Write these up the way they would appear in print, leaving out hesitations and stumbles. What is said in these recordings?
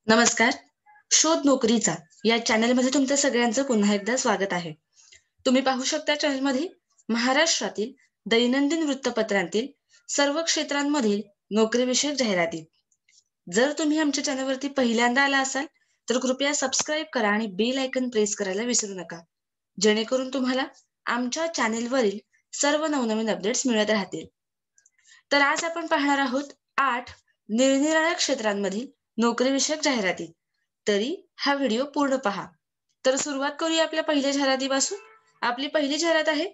नमस्कार. शोध नोकरीचा या चॅनलमध्ये तुमचं सगळ्यांचं पुन्हा एकदा स्वागत आहे. तुम्ही पाहू शकता चॅनलमध्ये महाराष्ट्रातील दैनंदिन वृत्तपत्रांतील सर्व क्षेत्रांमधील नोकरीविषयक जाहिराती. जर तुम्ही आमच्या चॅनलवरती पहिल्यांदा आला असाल, तर कृपया सबस्क्राईब करा आणि बेल आयकॉन प्रेस करायला विसरू नका. जेणेकरून तुम्हाला आमच्या चॅनेलवरील सर्व नवनवीन अपडेट्स मिळत राहतील. तर आज आपण पाहणार आहोत 8 निरनिराळ्या क्षेत्रांमधील नोकरीविषयक जाहिराती. तरी हा व्हिडिओ पूर्ण पहा. तर सुरुवात करूया आपल्या पहिल्या जाहिरातीपासून. आपली पहिली जाहिरात आहे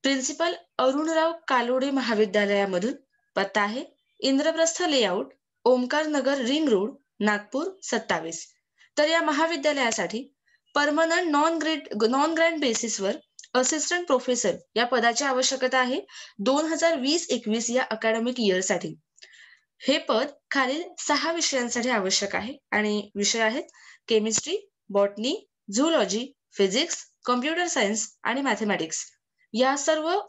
प्रिन्सिपल अरुणराव कालोडे महाविद्यालयामधून. पत्ता आहे इंद्रप्रस्थ लेआउट, ओमकार नगर, रिंग रोड, नागपूर 27. तर या महाविद्यालयासाठी परमनंट नॉन ग्रँट बेसिसवर असिस्टंट प्रोफेसर या पदाची आवश्यकता आहे 2020-21 या अकॅडमिक इयरसाठी. हे पद खालील 6 विषयांसाठी आवश्यक आहे आणि विषय आहेत chemistry, botany, zoology, physics, computer science आणि मॅथेमॅटिक्स. या सर्व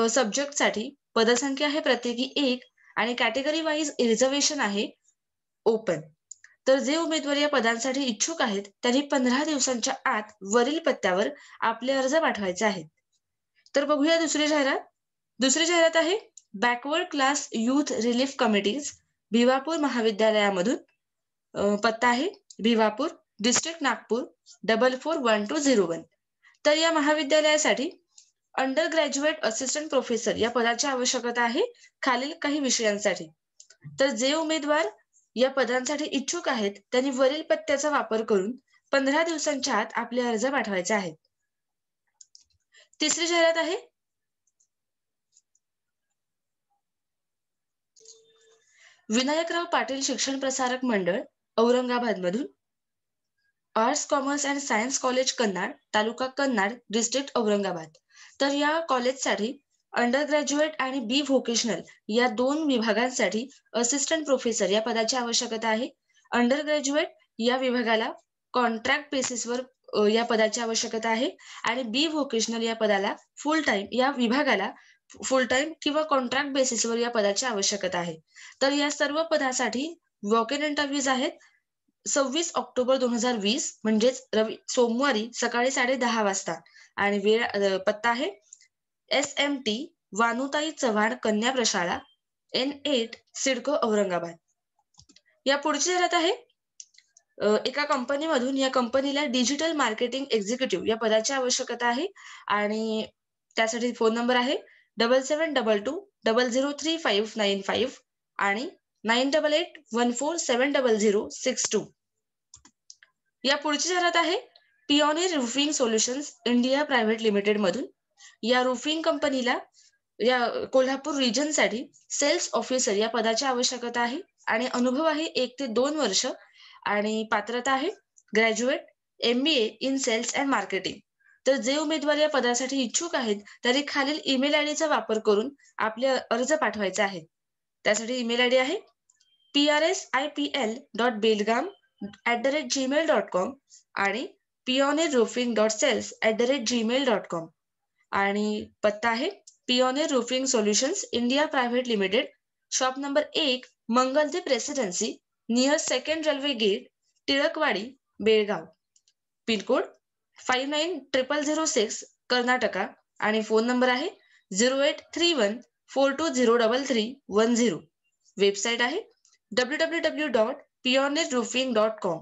सब्जेक्टसाठी पदसंख्या आहे प्रत्येकी 1 आणि कॅटेगरी वाईज रिझर्वेशन आहे ओपन. तर जे उमेदवार या पदांसाठी इच्छुक आहेत त्यांनी 15 दिवसांच्या आत वरील पत्त्यावर आपले अर्ज पाठवायचे आहेत. तर बघूया दुसरी जाहिरात. दुसरी जाहिरात आहे backward class youth relief committees Bhiwapur महाविद्यालयामधून. पत्ता आहे भिवापूर, डिस्ट्रिक्ट नागपूर 441201. तर या महाविद्यालयासाठी अंडर ग्रॅज्युएट असिस्टंट प्रोफेसर या पदाची आवश्यकता आहे खालील काही विषयांसाठी. तर जे उमेदवार या पदांसाठी इच्छुक आहेत त्यांनी वरील पत्त्याचा वापर करून 15 दिवसांच्या आत आपले अर्ज पाठवायचे आहेत. तिसरी जाहिरात आहे विनायकराव पाटील शिक्षण प्रसारक मंडळ औरंगाबाद मधून. Arts, commerce and science college Kannad, taluka Kannad, district Aurangabad. तर या कॉलेजसाठी अंडर ग्रॅज्युएट आणि बी व्होकेशनल या 2 विभागांसाठी असिस्टंट प्रोफेसर या पदाची आवश्यकता आहे. अंडर ग्रॅज्युएट या विभागाला कॉन्ट्रॅक्ट बेसिसवर या पदाची आवश्यकता आहे आणि बी व्होकेशनल या पदाला फुल टाइम या विभागाला फुल टाइम किंवा कॉन्ट्रॅक्ट बेसिसवर या पदाची आवश्यकता आहे. तर या सर्व पदासाठी वॉक इन इंटरव्ह्यूज आहेत 26 ऑक्टोबर 2020 म्हणजेच सोमवारी सकाळी 10:30 वाजता आणि पत्ता आहे SMT वानुताई चव्हाण कन्या प्रशाला N8 सिडको औरंगाबाद. या पुढची जाहिरात आहे एका कंपनीमधून. या कंपनीला डिजिटल मार्केटिंग एक्झिक्युटिव्ह या पदाची आवश्यकता आहे आणि त्यासाठी फोन नंबर आहे 7722003595 आणि 9881470062. या पुढची जाहिरात आहे pioneer roofing solutions India private limited मधून. या रूफिंग कंपनीला या कोल्हापूर रिजनसाठी सेल्स ऑफिसर या पदाची आवश्यकता आहे आणि अनुभव आहे 1 ते 2 वर्ष आणि पात्रता आहे graduate MBA in sales and marketing. तर जे उमेदवार या पदासाठी इच्छुक आहेत त्यांनी खालील ईमेल आयडीचा वापर करून आपले अर्ज पाठवायचे आहेत. त्यासाठी ईमेल आयडी आहे prsipl.belgam@gmail.com आणि pioneerroofing.sales@gmail.com आणि पत्ता आहे pioneer roofing solutions India private limited, shop number 1, Mangaldeep residency, near second railway gate, Tilakwadi, Belgaum. Pin code 590006, Karnataka आणि फोन नंबर आहे 083142033310. वेबसाईट आहे www.pioneerroofing.com.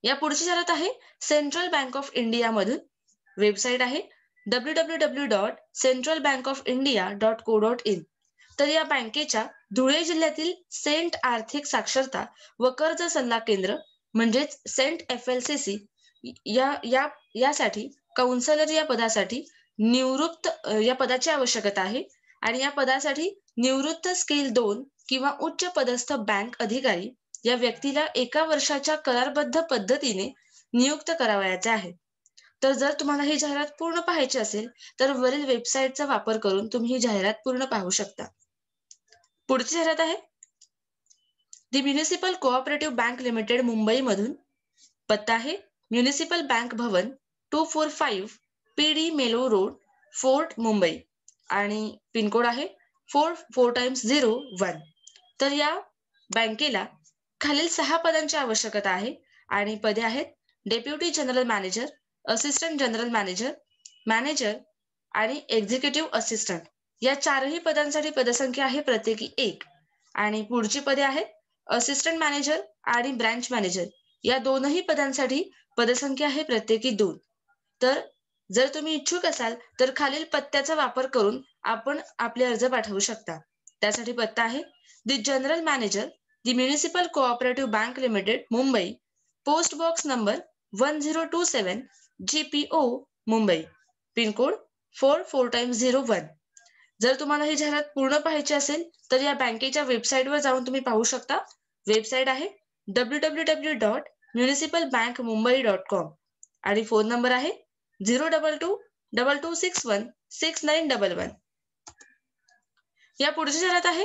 या पुढची जाहिरात आहे सेंट्रल बँक ऑफ इंडिया मधून. वेबसाईट आहे www.centralbankofindia.co.in. तर या बँकेच्या धुळे जिल्ह्यातील सेंट आर्थिक साक्षरता व कर्ज सल्ला केंद्र म्हणजेच सेंट FLCC यासाठी काउन्सिलर या पदासाठी निवृत्त या पदाची आवश्यकता आहे आणि या पदासाठी निवृत्त स्केल 2 किंवा उच्च पदस्थ बँक अधिकारी या व्यक्तीला 1 वर्षाच्या करारबद्ध पद्धतीने नियुक्त करावयाचे आहे. तर जर तुम्हाला ही जाहिरात पूर्ण पाहायची असेल तर वरील वेबसाईटचा वापर करून तुम्ही ही जाहिरात पूर्ण पाहू शकता. पुढची जाहिरात आहे the municipal cooperative bank limited Mumbai मधून. पत्ता आहे municipal bank Bhavan 245 PD Mello road, Fort, Mumbai आणि पिनकोड आहे 4 टाइम्स 01. तर या बँकेला खालील 6 पदांची आवश्यकता आहे आणि पदे आहेत deputy general manager, assistant general manager, manager आणि एक्झिक्युटिव्ह असिस्टंट. या 4ही पदांसाठी पदसंख्या आहे प्रत्येकी 1 आणि पुढची पदे आहेत असिस्टंट मॅनेजर आणि ब्रांच मॅनेजर. या 2ही पदांसाठी पदसंख्या आहे प्रत्येकी 2. तर जर तुम्ही इच्छुक असाल तर खालील पत्त्याचा वापर करून आपण आपले अर्ज पाठवू शकता. त्यासाठी पत्ता आहे the general manager, the municipal cooperative bank limited, Mumbai, post box number 1027, GPO, Mumbai, pincode 4 times 01. जर तुम्हाला ही जाहिरात पूर्ण पाहायची असेल तर या बँकेच्या वेबसाईटवर जाऊन तुम्ही पाहू शकता. वेबसाईट आहे www.municipalbankmumbai.com आणि फोन नंबर आहे 022-2261-6911. या पुढची जाहिरात आहे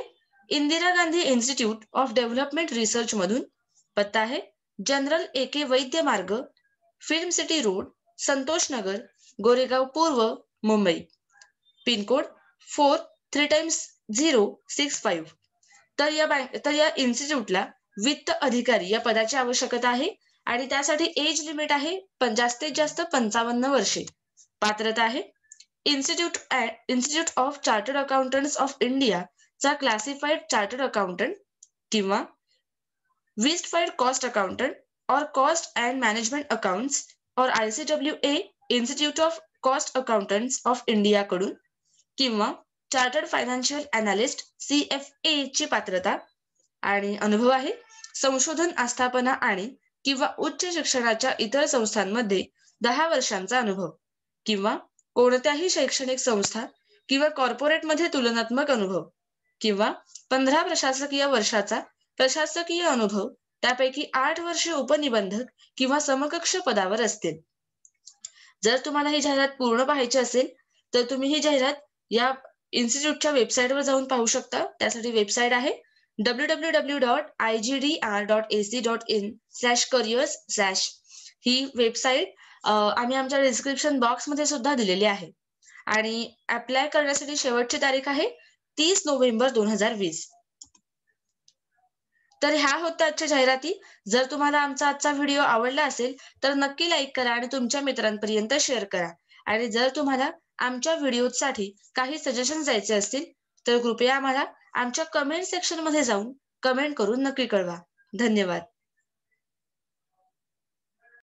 Indira Gandhi institute of development research मधून. पत्ता आहे जनरल AK वैद्य मार्ग, फिल्म सिटी रोड, संतोष नगर, गोरेगाव पूर्व, मुंबई, पिनकोड 4 टाइम्स 065. तर या इन्स्टिट्यूटला वित्त अधिकारी या पदाची आवश्यकता आहे आणि त्यासाठी एज लिमिट आहे जास्तीत जास्त 55 वर्षे. पात्रता आहे institute of chartered accountants of India चा क्लासिफाईड चार्टर्ड अकाउंटंट किंवा विस्टफाईड कॉस्ट अकाउंटंट और कॉस्ट अँड मॅनेजमेंट अकाउंट्स और ICWA institute of cost accountants of India कडून किंवा चार्टर्ड फायनान्शियल अनालिस्ट CFA ची पात्रता आणि अनुभव आहे संशोधन आस्थापना आणि किंवा उच्च शिक्षणाच्या इतर संस्थांमध्ये 10 वर्षांचा अनुभव किंवा कोणत्याही शैक्षणिक संस्था किंवा कॉर्पोरेटमध्ये तुलनात्मक अनुभव किंवा 15 प्रशासकीय वर्षाचा प्रशासकीय अनुभव, त्यापैकी 8 वर्षे उपनिबंधक किंवा समकक्ष पदावर असतील. जर तुम्हाला ही जाहिरात पूर्ण पाहायची असेल तर तुम्ही ही जाहिरात या इन्स्टिट्यूटच्या वेबसाईटवर जाऊन पाहू शकता. त्यासाठी वेबसाईट आहे www.igdr.ac.in/careers/ ही वेबसाईट आम्ही आमच्या डिस्क्रिप्शन बॉक्समध्ये सुद्धा दिलेली आहे आणि अप्लाय करण्यासाठी शेवटची तारीख आहे 30 नोव्हेंबर 2020. तर ह्या होत्या आजच्या जाहिराती. जर तुम्हाला आमचा आजचा व्हिडिओ आवडला असेल तर नक्की लाईक करा आणि तुमच्या मित्रांपर्यंत शेअर करा. आणि जर तुम्हाला आमच्या व्हिडिओसाठी काही सजेशन द्यायचे असतील तर कृपया आम्हाला आमच्या कमेंट सेक्शन मध्ये जाऊन कमेंट करून नक्की कळवा. धन्यवाद.